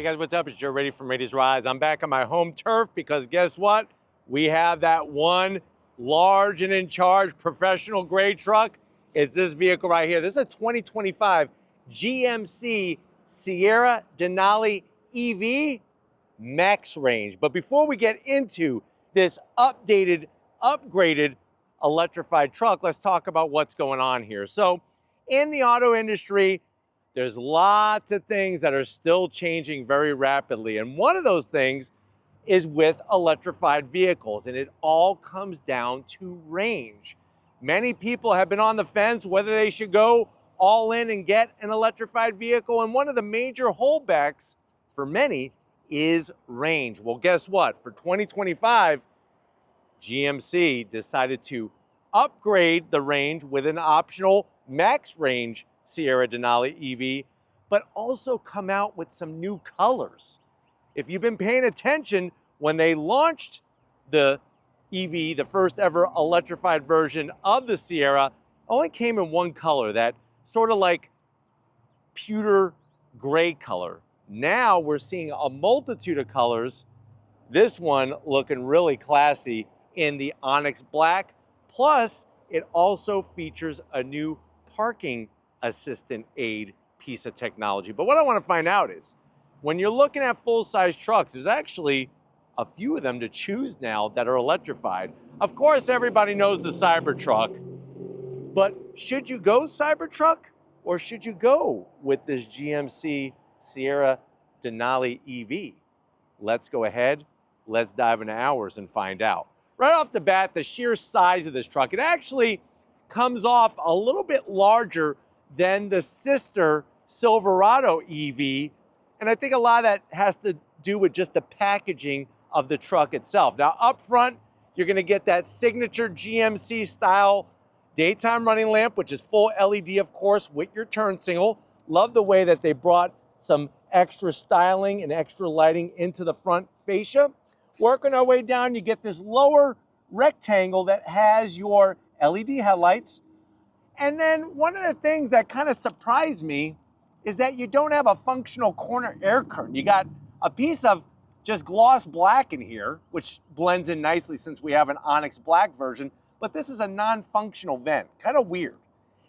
Hey guys, what's up? It's Joe Raiti from Raiti's Rides. I'm back on my home turf because guess what? We have that one large and in charge professional grade truck. It's this vehicle right here. This is a 2025 GMC Sierra Denali EV Max Range. But before we get into this updated, upgraded electrified truck, let's talk about what's going on here. So in the auto industry, there's lots of things that are still changing very rapidly. And one of those things is with electrified vehicles. And it all comes down to range. Many people have been on the fence whether they should go all in and get an electrified vehicle. And one of the major holdbacks for many is range. Well, guess what? For 2025, GMC decided to upgrade the range with an optional max range Sierra Denali EV, but also come out with some new colors. If you've been paying attention, when they launched the EV, the first ever electrified version of the Sierra, only came in one color, that sort of like pewter gray color. Now we're seeing a multitude of colors. This one looking really classy in the Onyx Black. Plus, it also features a new parking assistant aid piece of technology. But what I want to find out is, when you're looking at full-size trucks, there's actually a few of them to choose now that are electrified. Of course, everybody knows the Cybertruck, but should you go Cybertruck or should you go with this GMC Sierra Denali EV? Let's go ahead, let's dive into ours and find out. Right off the bat, the sheer size of this truck, it actually comes off a little bit larger than the sister Silverado EV. And I think a lot of that has to do with just the packaging of the truck itself. Now up front, you're gonna get that signature GMC style daytime running lamp, which is full LED, of course, with your turn signal. Love the way that they brought some extra styling and extra lighting into the front fascia. Working our way down, you get this lower rectangle that has your LED headlights. And then one of the things that kind of surprised me is that you don't have a functional corner air curtain. You got a piece of just gloss black in here, which blends in nicely since we have an Onyx Black version, but this is a non-functional vent, kind of weird.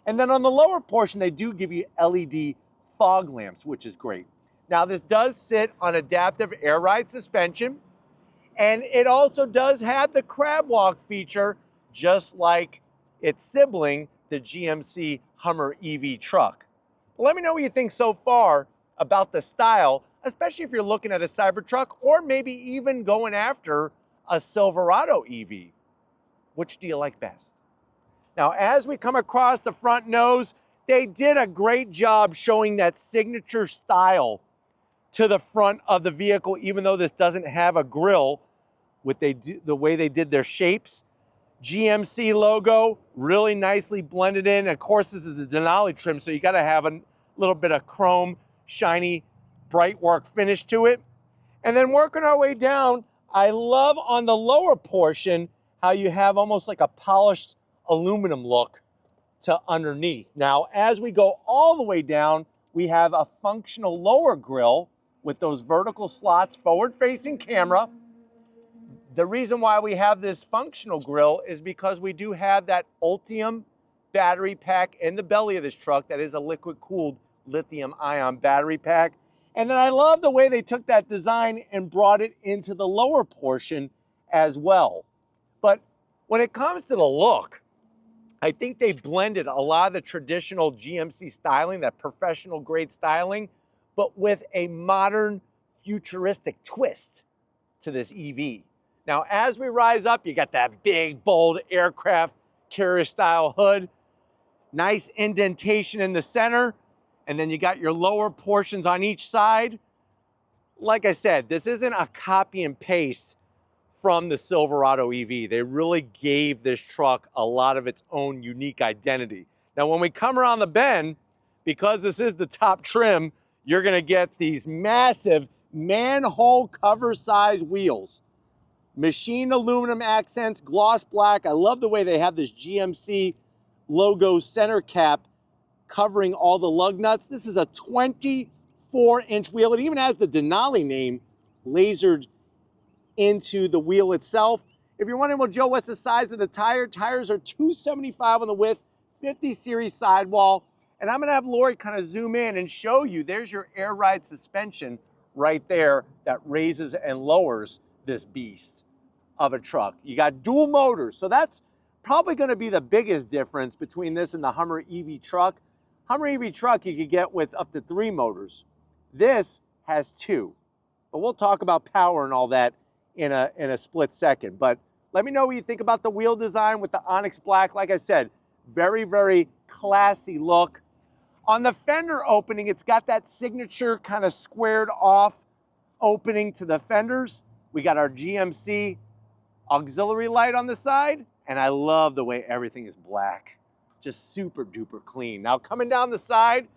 And then on the lower portion, they do give you LED fog lamps, which is great. Now this does sit on adaptive air ride suspension, and it also does have the crab walk feature, just like its sibling, the GMC Hummer EV truck. But let me know what you think so far about the style, especially if you're looking at a Cybertruck or maybe even going after a Silverado EV. Which do you like best? Now, as we come across the front nose, they did a great job showing that signature style to the front of the vehicle, even though this doesn't have a grille, with the way they did their shapes. GMC logo, really nicely blended in. Of course, this is the Denali trim, so you gotta have a little bit of chrome, shiny, bright work finish to it. And then working our way down, I love on the lower portion how you have almost like a polished aluminum look to underneath. Now, as we go all the way down, we have a functional lower grille with those vertical slots, forward-facing camera. The reason why we have this functional grille is because we do have that Ultium battery pack in the belly of this truck that is a liquid-cooled lithium-ion battery pack. And then I love the way they took that design and brought it into the lower portion as well. But when it comes to the look, I think they blended a lot of the traditional GMC styling, that professional grade styling, but with a modern futuristic twist to this EV. Now, as we rise up, you got that big, bold aircraft carrier style hood, nice indentation in the center, and then you got your lower portions on each side. Like I said, this isn't a copy and paste from the Silverado EV. They really gave this truck a lot of its own unique identity. Now, when we come around the bend, because this is the top trim, you're gonna get these massive manhole cover size wheels. Machined aluminum accents, gloss black. I love the way they have this GMC logo center cap covering all the lug nuts. This is a 20 4-inch wheel. It even has the Denali name lasered into the wheel itself. If you're wondering, well, Joe, what's the size of the tire? Tires are 275 on the width, 50 series sidewall. And I'm gonna have Lori kind of zoom in and show you, there's your air ride suspension right there that raises and lowers this beast of a truck. You got dual motors, so that's probably gonna be the biggest difference between this and the Hummer EV truck. Hummer EV truck you could get with up to 3 motors. This has 2, but we'll talk about power and all that in a split second. But let me know what you think about the wheel design with the Onyx Black. Like I said, very, very classy look. On the fender opening, it's got that signature kind of squared off opening to the fenders. We got our GMC auxiliary light on the side, and I love the way everything is black. Just super duper clean. Now coming down the side,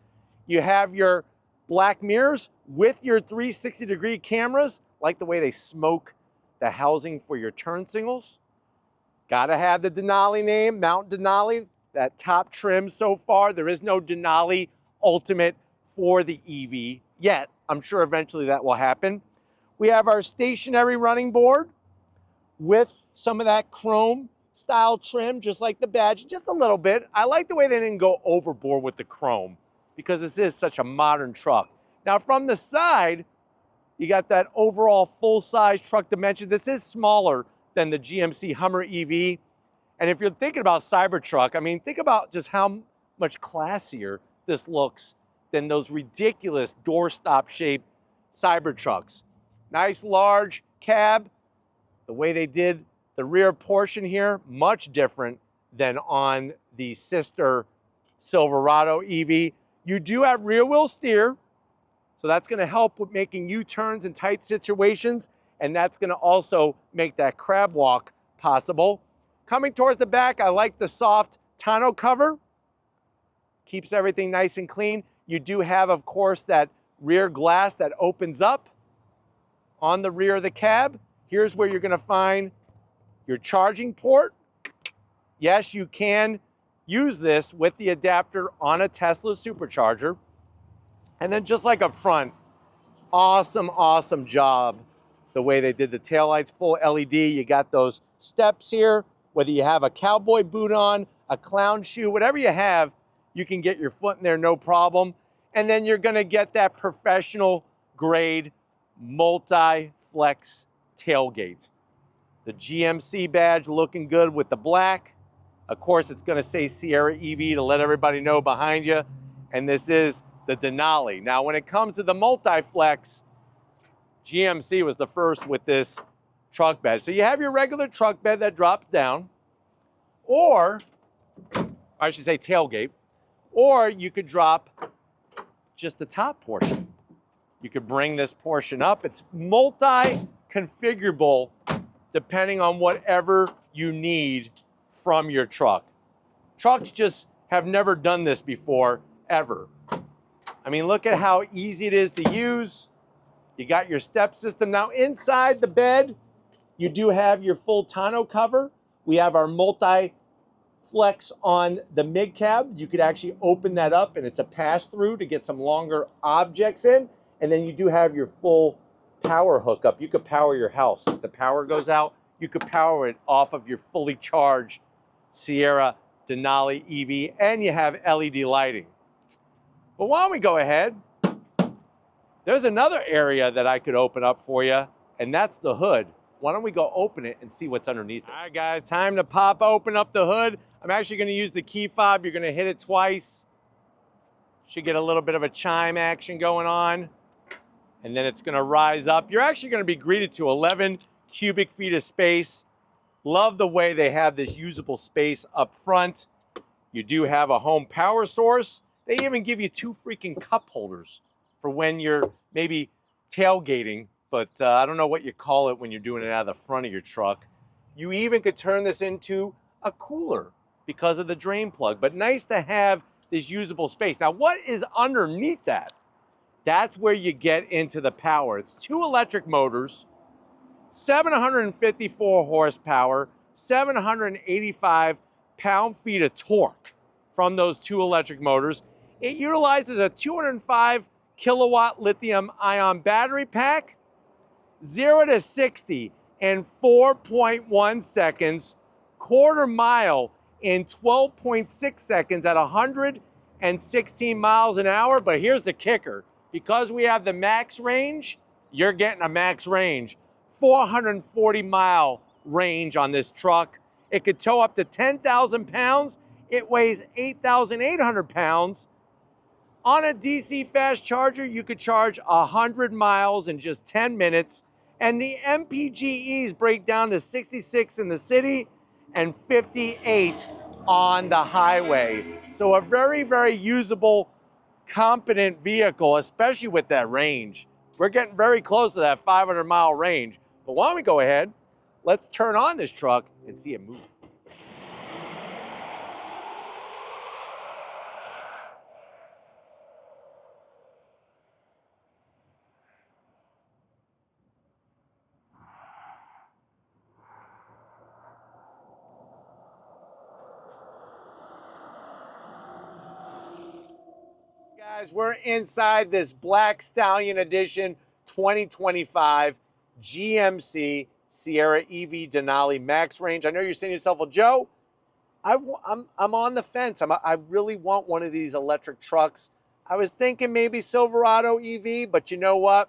you have your black mirrors with your 360-degree cameras. Like the way they smoke the housing for your turn signals. Gotta have the Denali name, Mount Denali, that top trim so far. There is no Denali Ultimate for the EV yet. I'm sure eventually that will happen. We have our stationary running board with some of that chrome style trim, just like the badge, just a little bit. I like the way they didn't go overboard with the chrome because this is such a modern truck. Now from the side, you got that overall full-size truck dimension. This is smaller than the GMC Hummer EV. And if you're thinking about Cybertruck, I mean, think about just how much classier this looks than those ridiculous doorstop shaped Cybertrucks. Nice large cab. The way they did the rear portion here, much different than on the sister Silverado EV. You do have rear wheel steer, so that's gonna help with making U-turns in tight situations, and that's gonna also make that crab walk possible. Coming towards the back, I like the soft tonneau cover. Keeps everything nice and clean. You do have, of course, that rear glass that opens up on the rear of the cab. Here's where you're gonna find your charging port. Yes, you can use this with the adapter on a Tesla supercharger. And then just like up front, awesome, awesome job. The way they did the taillights, full LED. You got those steps here. Whether you have a cowboy boot on, a clown shoe, whatever you have, you can get your foot in there, no problem. And then you're gonna get that professional grade multi-flex tailgate. The GMC badge looking good with the black. Of course, it's gonna say Sierra EV to let everybody know behind you. And this is the Denali. Now, when it comes to the multi-flex, GMC was the first with this truck bed. So you have your regular truck bed that drops down, or I should say tailgate, or you could drop just the top portion. You could bring this portion up. It's multi-configurable depending on whatever you need from your truck. Trucks just have never done this before, ever. I mean, look at how easy it is to use. You got your step system. Now inside the bed, you do have your full tonneau cover. We have our multi-flex on the mid cab. You could actually open that up and it's a pass-through to get some longer objects in. And then you do have your full power hookup. You could power your house. If the power goes out, you could power it off of your fully charged Sierra Denali EV, and you have LED lighting. But why don't we go ahead? There's another area that I could open up for you, and that's the hood. Why don't we go open it and see what's underneath it? All right, guys, time to open up the hood. I'm actually gonna use the key fob. You're gonna hit it twice. Should get a little bit of a chime action going on. And then it's gonna rise up. You're actually gonna be greeted to 11 cubic feet of space. Love the way they have this usable space up front. You do have a home power source. They even give you 2 freaking cup holders for when you're maybe tailgating, but I don't know what you call it when you're doing it out of the front of your truck. You even could turn this into a cooler because of the drain plug, but nice to have this usable space. Now, what is underneath that? That's where you get into the power. It's 2 electric motors, 754 horsepower, 785 pound-feet of torque from those 2 electric motors. It utilizes a 205 kilowatt lithium ion battery pack. 0 to 60 in 4.1 seconds, quarter mile in 12.6 seconds at 116 miles an hour. But here's the kicker. Because we have the max range, you're getting a max range. 440-mile range on this truck. It could tow up to 10,000 pounds. It weighs 8,800 pounds. On a DC fast charger, you could charge 100 miles in just 10 minutes. And the MPGEs break down to 66 in the city and 58 on the highway. So a very, very usable, competent vehicle, especially with that range. We're getting very close to that 500-mile range. But why don't we go ahead, let's turn on this truck and see it move. Guys, we're inside this Black Stallion Edition 2025 GMC Sierra EV Denali Max Range. I know you're saying to yourself, well, Joe, I'm on the fence. I really want one of these electric trucks. I was thinking maybe Silverado EV, but you know what?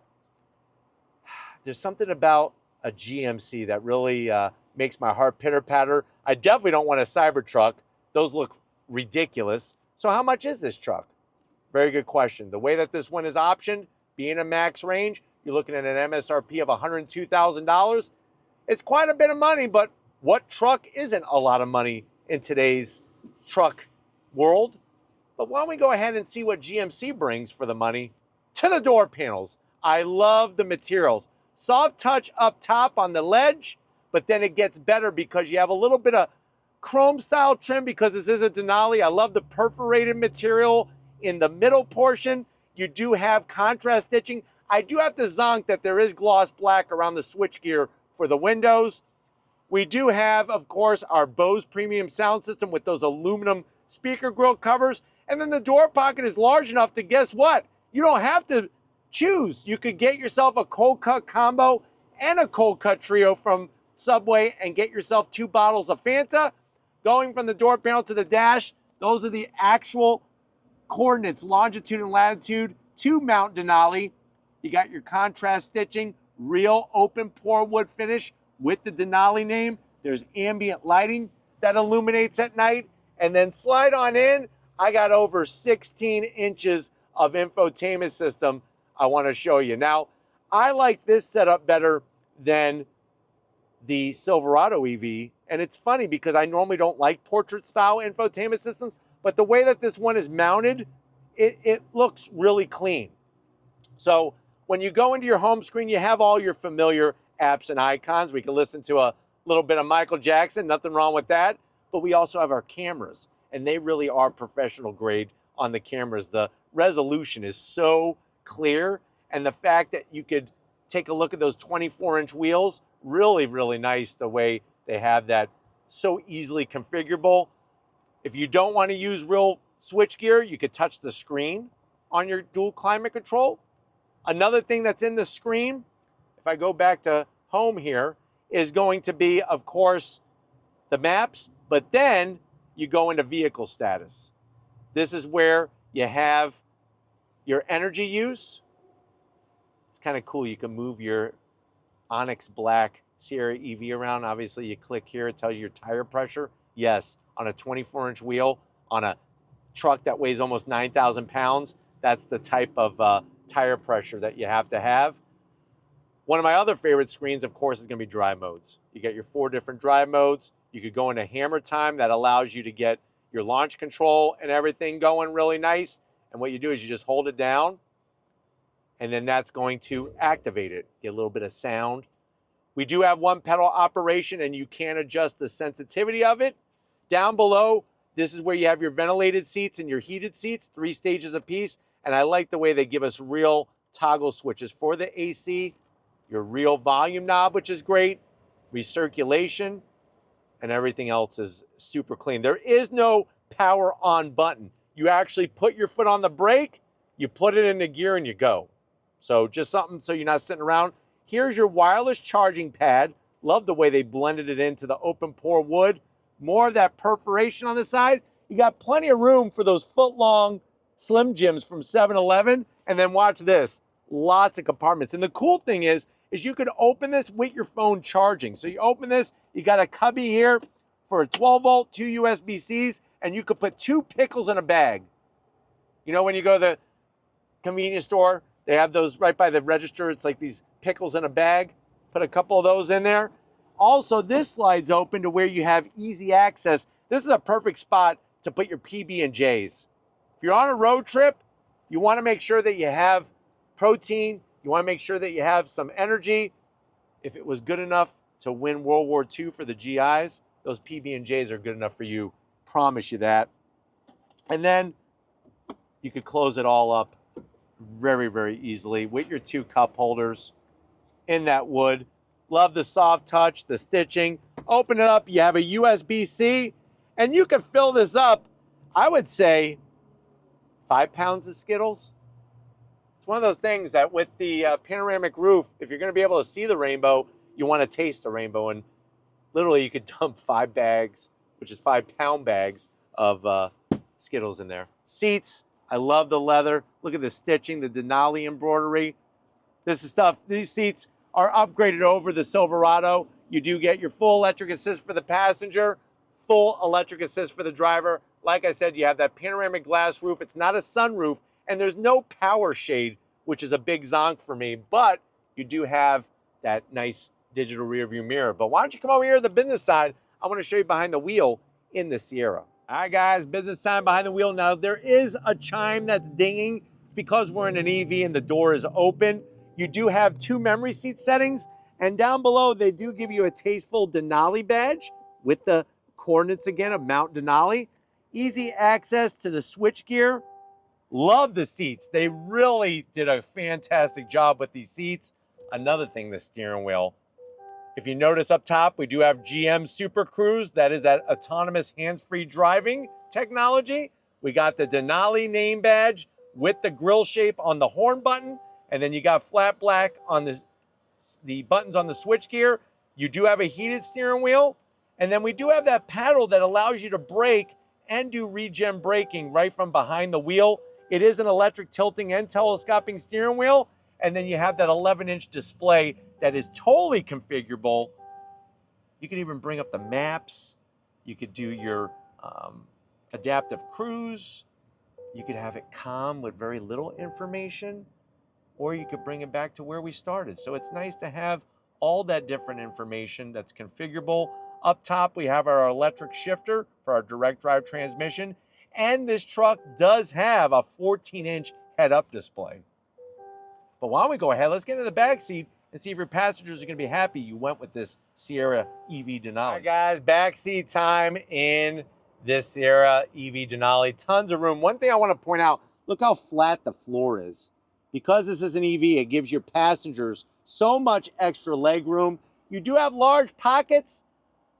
There's something about a GMC that really makes my heart pitter patter. I definitely don't want a Cybertruck. Those look ridiculous. So how much is this truck? Very good question. The way that this one is optioned, being a max range, you're looking at an MSRP of $102,000. It's quite a bit of money, but what truck isn't a lot of money in today's truck world? But why don't we go ahead and see what GMC brings for the money to the door panels. I love the materials. Soft touch up top on the ledge, but then it gets better because you have a little bit of chrome style trim because this is a Denali. I love the perforated material in the middle portion. You do have contrast stitching. I do have to zonk that there is gloss black around the switchgear for the windows. We do have, of course, our Bose premium sound system with those aluminum speaker grill covers. And then the door pocket is large enough to, guess what? You don't have to choose. You could get yourself a cold cut combo and a cold cut trio from Subway and get yourself 2 bottles of Fanta. Going from the door panel to the dash, those are the actual coordinates, longitude and latitude to Mount Denali. You got your contrast stitching, real open pour wood finish with the Denali name. There's ambient lighting that illuminates at night. And then slide on in, I got over 16 inches of infotainment system I want to show you. Now, I like this setup better than the Silverado EV. And it's funny because I normally don't like portrait style infotainment systems, but the way that this one is mounted, it looks really clean. So when you go into your home screen, you have all your familiar apps and icons. We can listen to a little bit of Michael Jackson, nothing wrong with that. But we also have our cameras, and they really are professional grade on the cameras. The resolution is so clear, and the fact that you could take a look at those 24-inch wheels, really, really nice the way they have that, so easily configurable. If you don't want to use real switchgear, you could touch the screen on your dual climate control. Another thing that's in the screen, if I go back to home here, is going to be, of course, the maps, but then you go into vehicle status. This is where you have your energy use. It's kind of cool. You can move your Onyx Black Sierra EV around. Obviously, you click here, it tells you your tire pressure. Yes, on a 24-inch wheel, on a truck that weighs almost 9,000 pounds, that's the type of tire pressure that you have to have. One of my other favorite screens, of course, is going to be drive modes. You get your 4 different drive modes. You could go into hammer time. That allows you to get your launch control and everything going really nice. And what you do is you just hold it down, and then that's going to activate it. Get a little bit of sound. We do have 1 pedal operation, and you can adjust the sensitivity of it. Down below, this is where you have your ventilated seats and your heated seats, 3 stages apiece. And I like the way they give us real toggle switches for the AC, your real volume knob, which is great, recirculation, and everything else is super clean. There is no power on button. You actually put your foot on the brake, You put it into gear and you go. So just something so you're not sitting around. Here's your wireless charging pad. Love the way they blended it into the open pore wood. More of that perforation on the side. You got plenty of room for those foot-long Slim Jims from 7-Eleven. And then watch this, lots of compartments. And the cool thing is you could open this with your phone charging. So you open this, you got a cubby here for a 12-volt, 2 USB-Cs, and you could put 2 pickles in a bag. You know, when you go to the convenience store, they have those right by the register. It's like these pickles in a bag. Put a couple of those in there. Also, this slides open to where you have easy access. This is a perfect spot to put your PB&Js. If you're on a road trip, you want to make sure that you have protein. You want to make sure that you have some energy. If it was good enough to win World War II for the GIs, those PB&Js are good enough for you. Promise you that. And then you could close it all up very, very easily with your 2 cup holders in that wood. Love the soft touch, the stitching. Open it up, you have a USB-C, and you can fill this up, I would say, 5 pounds of Skittles. It's one of those things that with the panoramic roof, if you're gonna be able to see the rainbow, you wanna taste the rainbow, and literally you could dump 5 bags, which is 5-pound bags of Skittles in there. Seats, I love the leather. Look at the stitching, the Denali embroidery. This is stuff, these seats are upgraded over the Silverado. You do get your full electric assist for the passenger, full electric assist for the driver. Like I said, you have that panoramic glass roof. It's not a sunroof, and there's no power shade, which is a big zonk for me, but you do have that nice digital rear view mirror. But why don't you come over here to the business side? I want to show you behind the wheel in the Sierra. All right, guys, business time behind the wheel. Now, there is a chime that's dinging because we're in an EV and the door is open. You do have 2 memory seat settings, and down below, they do give you a tasteful Denali badge with the coordinates again of Mount Denali. Easy access to the switchgear. Love the seats. They really did a fantastic job with these seats. Another thing, the steering wheel. If you notice up top, we do have GM Super Cruise. That is that autonomous hands-free driving technology. We got the Denali name badge with the grill shape on the horn button. And then you got flat black on the buttons on the switchgear. You do have a heated steering wheel. And then we do have that paddle that allows you to brake and do regen braking right from behind the wheel. It is an electric tilting and telescoping steering wheel. And then you have that 11-inch display that is totally configurable. You can even bring up the maps. You could do your adaptive cruise. You could have it calm with very little information, or you could bring it back to where we started. So it's nice to have all that different information that's configurable. Up top, we have our electric shifter for our direct drive transmission. And this truck does have a 14-inch head-up display. But why don't we go ahead, let's get into the back seat and see if your passengers are gonna be happy you went with this Sierra EV Denali. All right, guys, back seat time in this Sierra EV Denali. Tons of room. One thing I wanna point out, look how flat the floor is. Because this is an EV, it gives your passengers so much extra leg room. You do have large pockets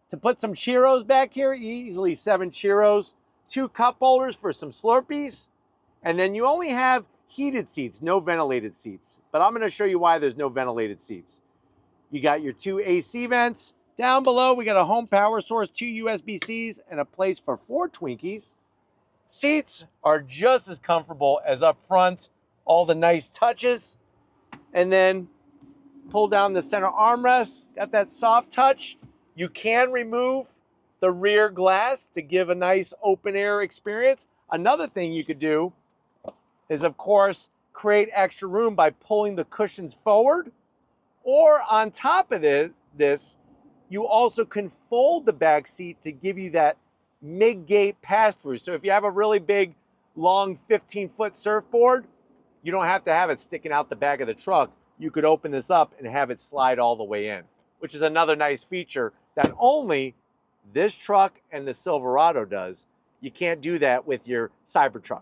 to put some Cheetos back here, easily 7 Cheetos, 2 cup holders for some Slurpees, and then you only have heated seats, no ventilated seats. But I'm gonna show you why there's no ventilated seats. You got your 2 AC vents. Down below, we got a home power source, 2 USB-Cs, and a place for 4 Twinkies. Seats are just as comfortable as up front. All the nice touches. And then pull down the center armrest, got that soft touch. You can remove the rear glass to give a nice open air experience. Another thing you could do is, of course, create extra room by pulling the cushions forward. Or on top of this, you also can fold the back seat to give you that mid-gate pass-through. So if you have a really big, long 15-foot surfboard, you don't have to have it sticking out the back of the truck. You could open this up and have it slide all the way in, which is another nice feature that only this truck and the Silverado does. You can't do that with your Cybertruck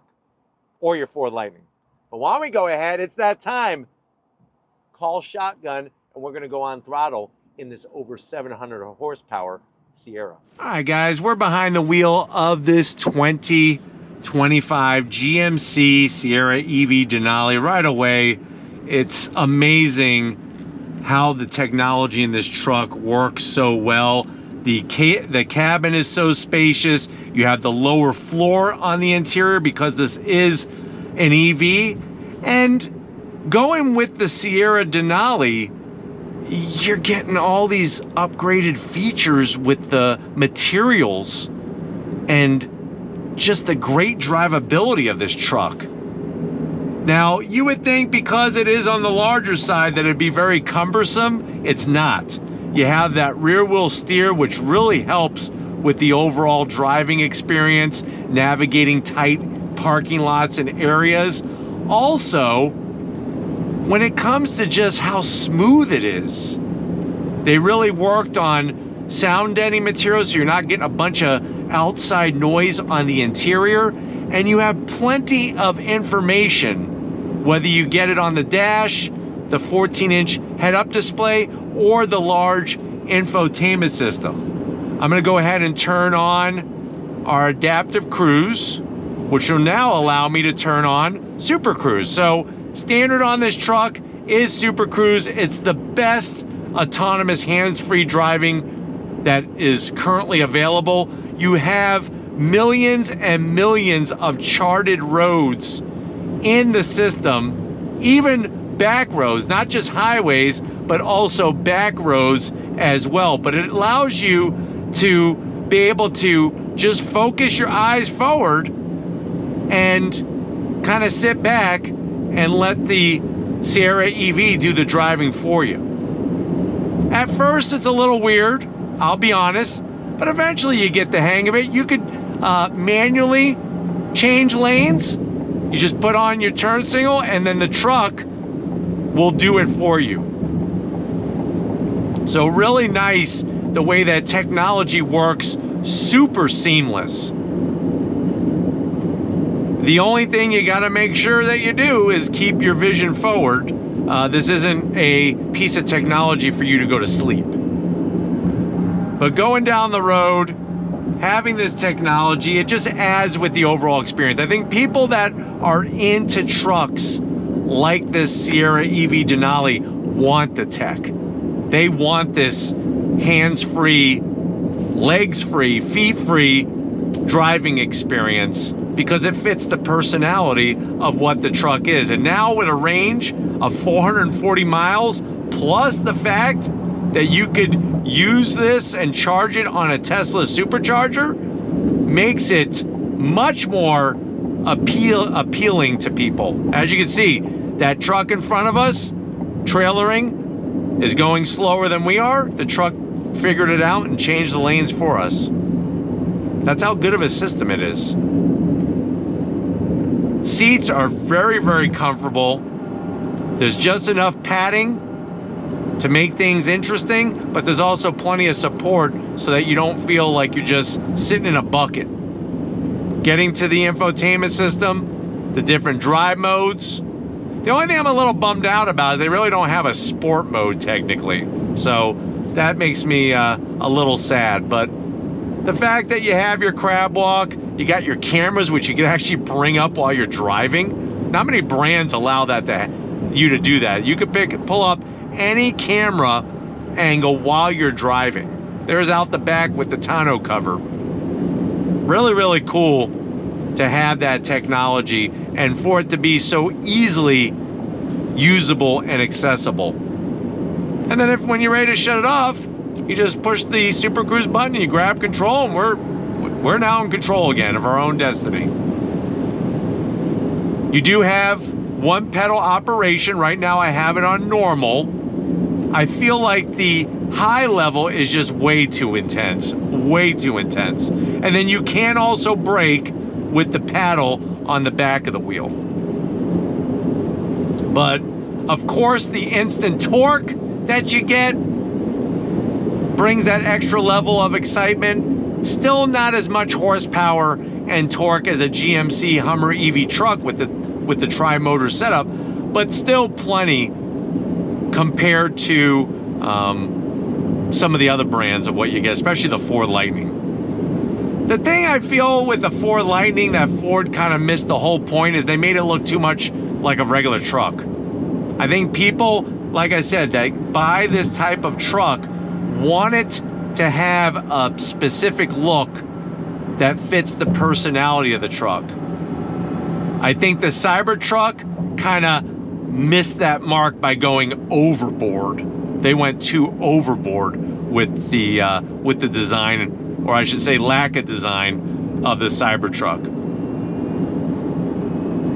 or your Ford Lightning. But why don't we go ahead, it's that time. Call shotgun, and we're gonna go on throttle in this over 700 horsepower Sierra. All right, guys, we're behind the wheel of this 20 25 GMC Sierra EV Denali. Right away, it's amazing how the technology in this truck works so well. The cabin is so spacious. You have the lower floor on the interior because this is an EV. And going with the Sierra Denali, you're getting all these upgraded features with the materials and just the great drivability of this truck. Now, you would think because it is on the larger side that it'd be very cumbersome. It's not. You have that rear wheel steer, which really helps with the overall driving experience, navigating tight parking lots and areas. Also, when it comes to just how smooth it is, they really worked on sound deadening materials so you're not getting a bunch of outside noise on the interior, and you have plenty of information, whether you get it on the dash, the 14-inch head-up display, or the large infotainment system. I'm gonna go ahead and turn on our adaptive cruise, which will now allow me to turn on Super Cruise. So standard on this truck is Super Cruise. It's the best autonomous hands-free driving that is currently available. You have millions and millions of charted roads in the system, even back roads, not just highways, but also back roads as well. But it allows you to be able to just focus your eyes forward and kind of sit back and let the Sierra EV do the driving for you. At first, it's a little weird, I'll be honest, but eventually you get the hang of it. You could manually change lanes. You just put on your turn signal and then the truck will do it for you. So really nice the way that technology works, super seamless. The only thing you gotta make sure that you do is keep your vision forward. This isn't a piece of technology for you to go to sleep. But going down the road, having this technology, it just adds with the overall experience. I think people that are into trucks like this Sierra EV Denali want the tech. They want this hands-free, legs-free, feet-free driving experience because it fits the personality of what the truck is. And now with a range of 440 miles, plus the fact that you could use this and charge it on a Tesla supercharger, makes it much more appealing to people. As you can see, that truck in front of us, trailering, is going slower than we are. The truck figured it out and changed the lanes for us. That's how good of a system it is. Seats are very, very comfortable. There's just enough padding to make things interesting, but there's also plenty of support so that you don't feel like you're just sitting in a bucket. Getting to the infotainment system, the different drive modes. The only thing I'm a little bummed out about is they really don't have a sport mode technically. So that makes me a little sad, but the fact that you have your crab walk, you got your cameras, which you can actually bring up while you're driving. Not many brands allow that you to do that. You could pull up any camera angle while you're driving. There's out the back with the tonneau cover. Really, really cool to have that technology and for it to be so easily usable and accessible. And then when you're ready to shut it off, you just push the Super Cruise button, you grab control, and we're now in control again of our own destiny. You do have one pedal operation. Right now I have it on normal. I feel like the high level is just way too intense, way too intense. And then you can also brake with the paddle on the back of the wheel. But of course the instant torque that you get brings that extra level of excitement. Still not as much horsepower and torque as a GMC Hummer EV truck with the tri-motor setup, but still plenty compared to some of the other brands of what you get, especially the Ford Lightning. The thing I feel with the Ford Lightning that Ford kind of missed the whole point is they made it look too much like a regular truck. I think people, like I said, that buy this type of truck want it to have a specific look that fits the personality of the truck. I think the Cybertruck kind of missed that mark by going overboard. They went too overboard with the design, or I should say lack of design, of the Cybertruck.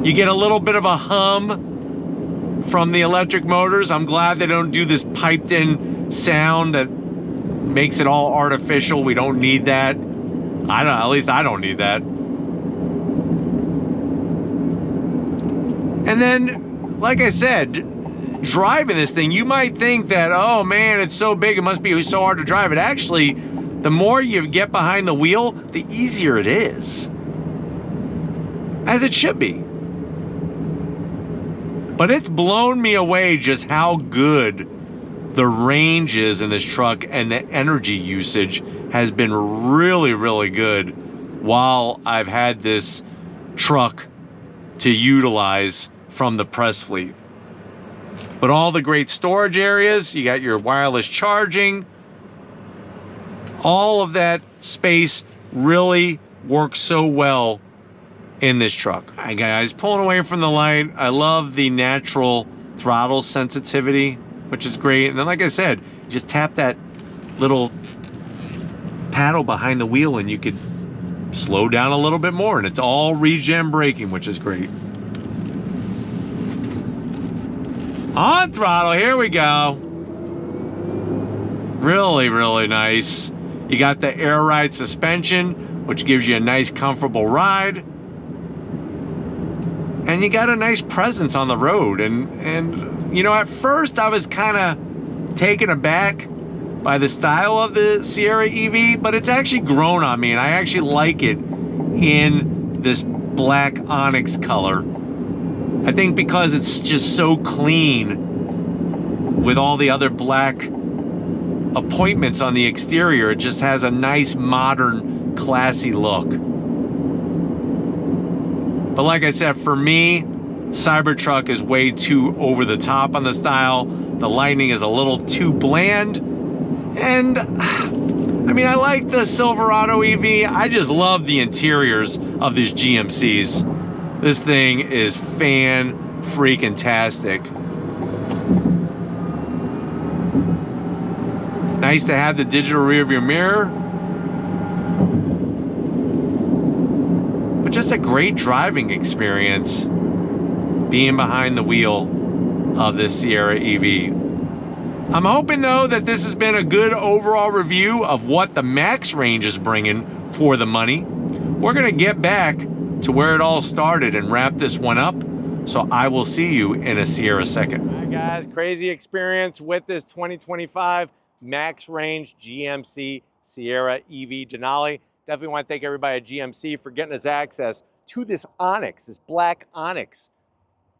You get a little bit of a hum from the electric motors. I'm glad they don't do this piped in sound that makes it all artificial. We don't need that. At least I don't need that. And then, like I said, driving this thing, you might think that, oh man, it's so big, it must be so hard to drive it. Actually, the more you get behind the wheel, the easier it is. As it should be. But it's blown me away just how good the range is in this truck, and the energy usage has been really, really good while I've had this truck to utilize from the press fleet. But all the great storage areas, you got your wireless charging, all of that space really works so well in this truck. All right, guys, pulling away from the light. I love the natural throttle sensitivity, which is great. And then, like I said, you just tap that little paddle behind the wheel and you could slow down a little bit more, and it's all regen braking, which is great. On throttle, here we go. Really, really nice. You got the air ride suspension, which gives you a nice, comfortable ride. And you got a nice presence on the road. And you know, at first I was kind of taken aback by the style of the Sierra EV, but it's actually grown on me, and I actually like it in this black onyx color. I think because it's just so clean with all the other black appointments on the exterior, it just has a nice, modern, classy look. But like I said, for me, Cybertruck is way too over the top on the style. The Lightning is a little too bland. And I mean, I like the Silverado EV. I just love the interiors of these GMCs. This thing is fan-freaking-tastic. Nice to have the digital rearview mirror. But just a great driving experience being behind the wheel of this Sierra EV. I'm hoping, though, that this has been a good overall review of what the max range is bringing for the money. We're going to get back to where it all started and wrap this one up. So I will see you in a Sierra second. All right, guys, crazy experience with this 2025 max range GMC Sierra EV Denali. Definitely want to thank everybody at GMC for getting us access to this Onyx, this black Onyx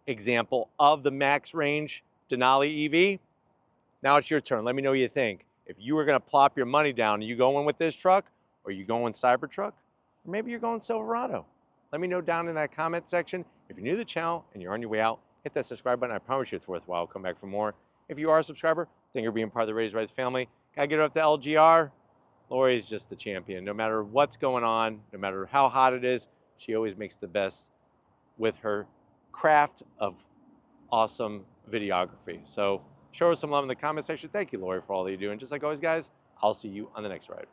example of the max range Denali EV. Now it's your turn. Let me know what you think. If you were going to plop your money down, are you going with this truck, or are you going Cybertruck, or maybe you're going Silverado? Let me know down in that comment section. If you're new to the channel and you're on your way out, hit that subscribe button. I promise you it's worthwhile. Come back for more. If you are a subscriber, thank you for being part of the Raised Rights family. Gotta get it up to LGR. Lori's just the champion. No matter what's going on, no matter how hot it is, she always makes the best with her craft of awesome videography. So show her some love in the comment section. Thank you, Lori, for all that you do. And just like always, guys, I'll see you on the next ride.